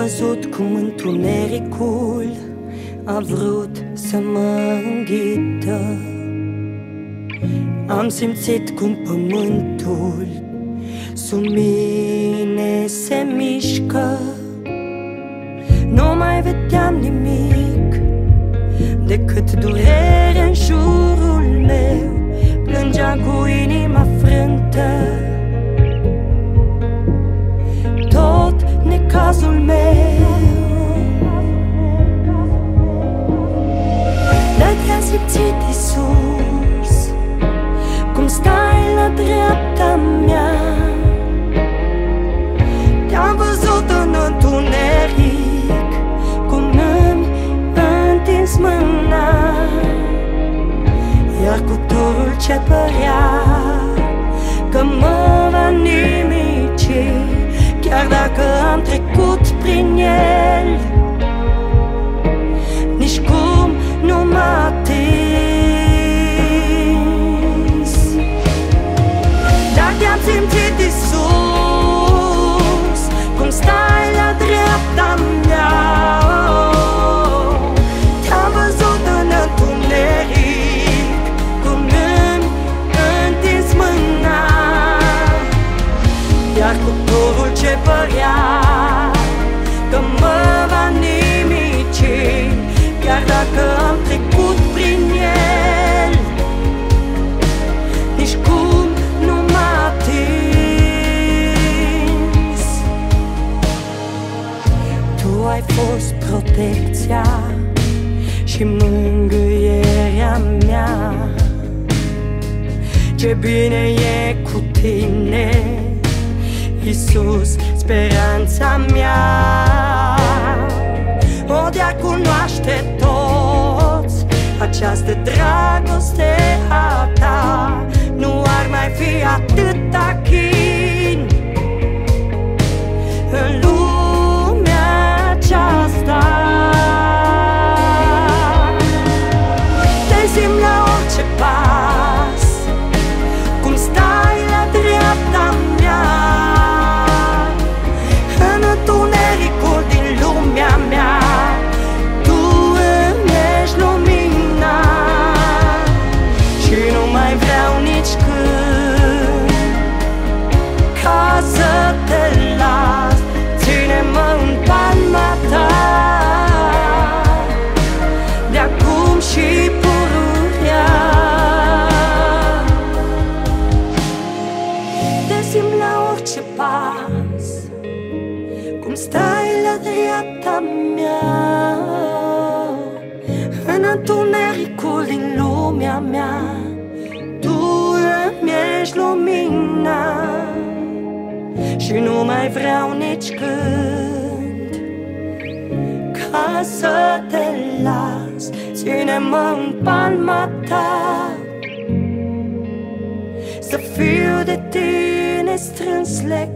văzut cum întunericul a vrut să mă înghită. Am simțit cum pământul sub mine se mișcă. Nu mai vedeam nimic decât durere în jurul meu. Plângeam cu inima frântă tot necazul meu. Dar te-am simțit, Iisus, cum stai la dreapta mea. Te-am văzut în întuneric, cum îmi întins mâna, iar cu turul ce părea că mă va nimici, chiar dacă am trecut prin el, nici cum nu m-a atins. Dar te-am simțit, Iisus, cum stai la dreapta mea. Te-am văzut în întuneric, cum îmi întins mâna, iar cu turul ce părea că mă va nimici, chiar dacă am trecut prin el, nici cum nu m-a atins. Tu ai fost protecția și mângâierea mea. Ce bine e cu tine, Iisus, speranța mea. O, de-ar cunoaște toți această dragoste a ta, nu ar mai fi atâta chin în lumea aceasta. Te simt la orice pas, cum stai la dreapta mea. În întunericul din lumea mea, tu îmi ești lumina, și nu mai vreau nici când ca să te las. Ține-mă în palma ta, de acum și pururea. Te simt la orice pas, cum stai la dreapta mea. În întunericul din lumea mea, tu îmi ești lumina, și nu mai vreau nici când ca să te las. Ține-mă în palma ta, să fiu de tine strâns legat.